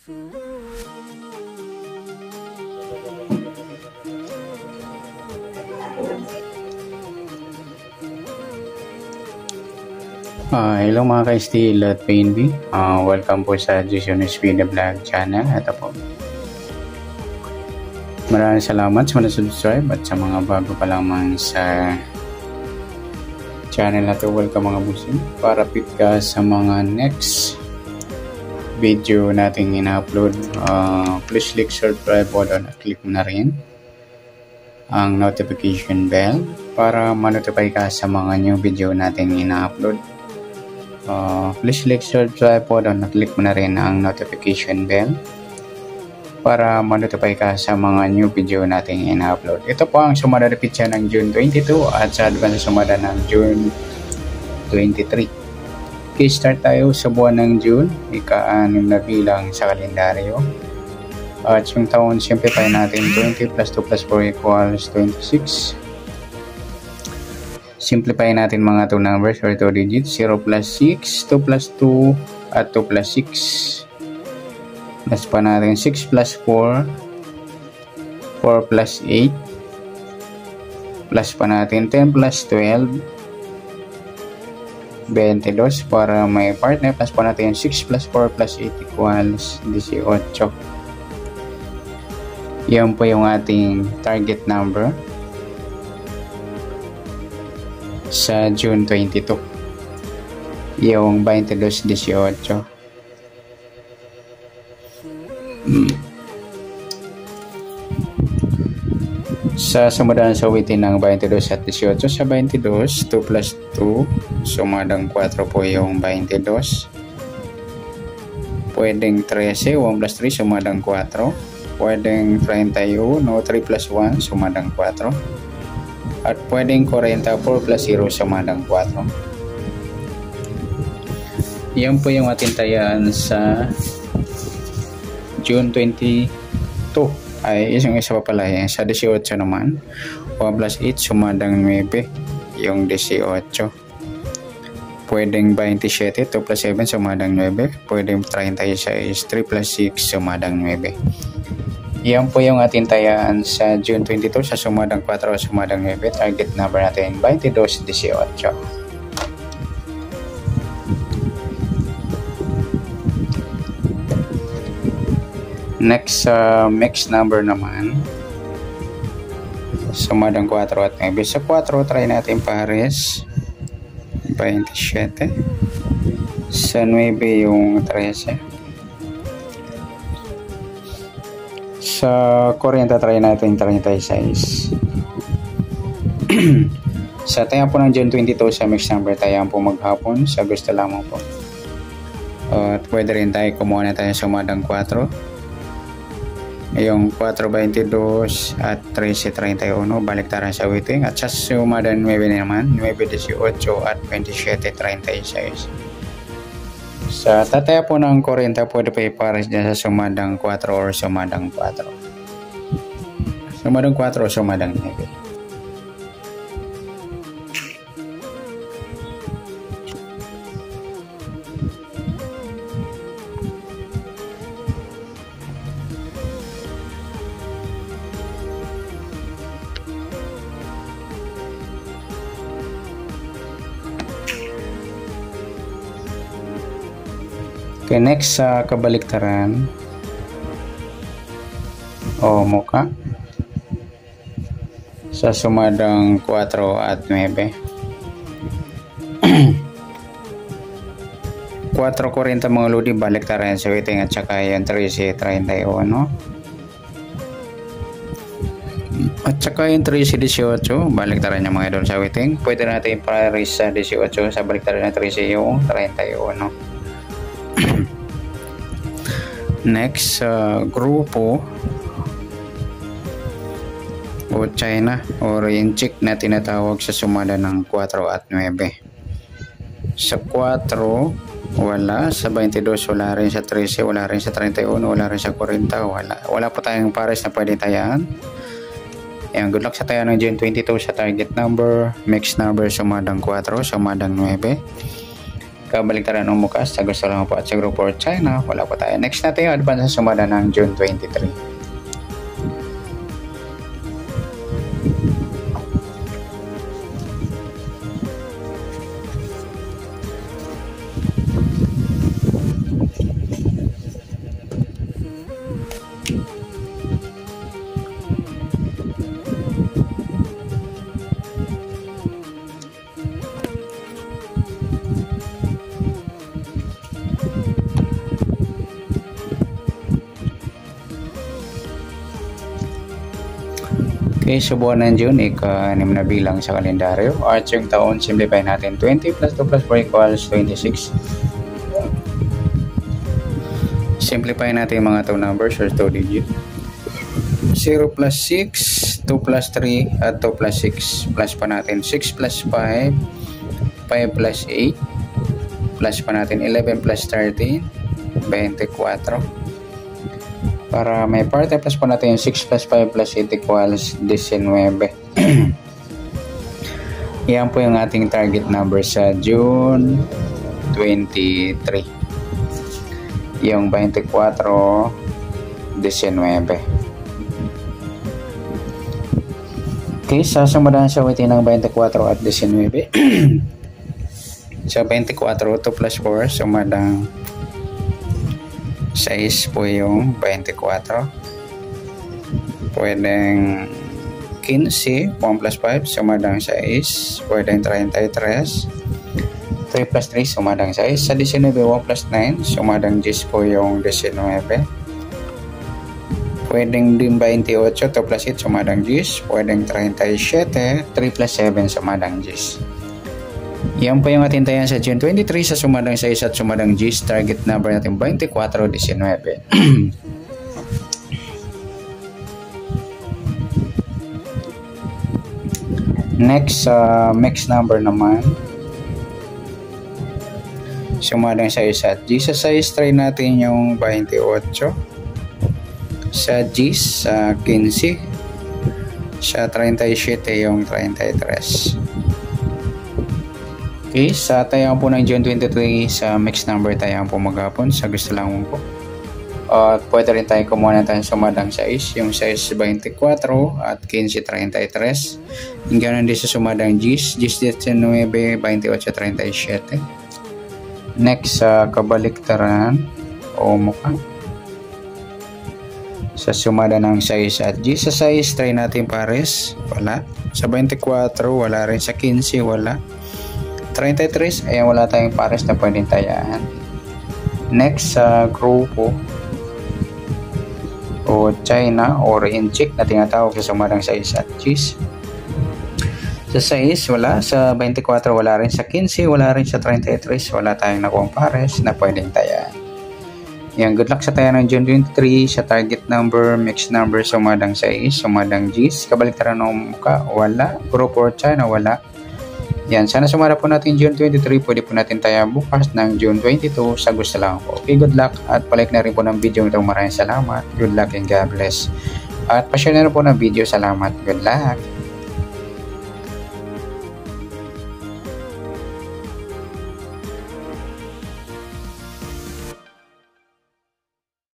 Hello mga ka-STL at PNB. Welcome po sa Jason Speed Vlog channel. Ito po. Maraming salamat sa mga subscribe at sa mga bago pa lamang sa channel na to. Welcome mga busin. Para fit ka sa mga next video nating ina-upload. Please click subscribe button at click mo na rin ang notification bell para ma-notify ka sa mga new video nating ina-upload. Please click subscribe button at click mo na rin ang notification bell para ma-notify ka sa mga new video nating ina-upload. Ito po ang sumada na pitsa ng June 22 at sa advance sumada ng June 23. Okay, start tayo sa buwan ng June, ika-6 na bilang sa kalendaryo. At yung taon, simplify natin 20 plus 2 plus 4 equals 26. Simplify natin mga 2 numbers or 2 digits. 0 plus 6, 2 plus 2, at 2 plus 6. Plus pa natin 6 plus 4, 4 plus 8. Plus pa natin 10 plus 12, 22 para may partner. Plus pa natin 6 plus 4 plus 8 equals 18. Yan po yung ating target number sa June 22, yung 22-18. Sa sumadaan sa awitin ng 22 at 18, sa 22, 2 plus 2, sumadang 4 po yung 22. Pwedeng 13, 1 plus 3, sumadang 4. Pwedeng 31, 3 plus 1, sumadang 4. At pwedeng 44 plus 0 sumadang 4. Yan po yung ating tayaan sa June 22. Ay isang isa pa pala yan. Sa 18 naman, 1 plus 8 sumadang 9, yung 18. Pwedeng 27, 2 plus 7 sumadang 9. Pwedeng 36, 3 plus 6 sumadang 9. Yan po yung ating tayaan sa June 22 sa sumadang 4 o sumadang 9. Target number natin 22-18. Next, mixed number naman. Sumadang 4 at 9. Sa 4, try natin pares. 27. Sa 9 yung 13. Sa 40 try natin 36. Sa tayo po ng June 22 sa mixed number tayo po maghapon sa gusto lamang po. At pwede rin tayo kumuha na tayo sumadang 4. Yung 4.22 at 13.31 baliktaran sa waiting. At sa sumadang 9 naman 9.18 at 27.36. Sa tataya po ng 40 pwede pa ipares dyan sa sumadang 4 or sumadang 4. Sumadang 4 o sumadang 9. Okay, next sa kabaliktaran o muka sa sumadang 4 at 9. 4.40 mga lodi baliktaran sa waiting at saka yung 13.31 at saka yung 13.18 baliktaran yung mga idol sa waiting. Pwede natin pares sa 18 sa baliktaran ng 13 yung 31. Next, grupo o China or yung chick na tinatawag sa sumada ng 4 at 9. Sa 4 wala, sa 22 wala rin, sa 13 wala rin, sa 31 wala rin, sa 40 wala pa tayong pares na pwede tayaan. Ayan, good luck sa tayo ng June 22 sa target number, mixed number sumadang 4, sumadang 9. Kabaliktaran ng muka sa gusto lang po at sa Group 4 China, wala po tayo. Next natin yung advance sa sumada ng June 23. Okay, so buwan ng June, ika-6 na bilang sa kalendaryo. At yung taon, simplify natin. 20 plus 2 plus 4 equals 26. Simplify natin yung mga 2 numbers or 2 digit. 0 plus 6, 2 plus 3, at 2 plus 6. Plus pa natin 6 plus 5, 5 plus 8. Plus pa natin 11 plus 13, 24. Para may parte, plus po natin yung 6 plus 5 plus 8 equals 19. Yan po yung ating target number sa June 23. Yung 24, 19. Okay, sasamadan sa waiting ng 24 at 19. Sa 24, 2 plus 4, sumadang 6 po yung 24. Pwedeng 15, 1 plus 5, sumadang 6. Pwedeng 33. 3 plus 3, sumadang 6. Sa 19, 1 plus 9, sumadang 10 po yung 19. Pwedeng din 28, 2 plus 8, sumadang 10. Pwedeng 37, 3 plus 7, sumadang 10. Yan po yung ating tayan sa June 23 sa sumadang 6 at sumadang 10. Target number natin 24-19. Next, mix number naman. Sumadang 6 at 10. Sa 6, try natin yung 28. Sa 10, sa 15. Sa 37, yung 33. Okay, sa tayang po ng June 23 sa mixed number tayang po maghapon sa gusto lang po. At pwede rin tayo kumuha na tayo sumadang 6, yung 6 24 at 15 33. Yung ganoon din sa sumadang 10, 19 28 37. Next sa kabaliktaran o mukha. Sa sumada ng 6 at 10, sa 6 try natin pares, wala. Sa 24 wala rin, sa 15 wala. 33, ayan wala tayong pares na pwedeng tayaan. Next sa grupo o China or inchik na tinatawag sa sumadang 6 at 10. Sa 6 wala, sa 24 wala rin, sa 15 wala rin, sa 33 wala tayong nakuha pares na pwedeng tayaan. Yan, good luck sa tayo ng June 23 sa target number, mixed number, sumadang 6, sumadang 10, kabaliktaran ng muka, wala, group or China, wala. Yan, sana sumara po natin June 23, pwede po natin tayo bukas ng June 22 sa gusto lang po. Okay, good luck at palike na rin po ng video ito. Maraming salamat, good luck and God bless. At pa-share na rin po ng video, salamat, good luck.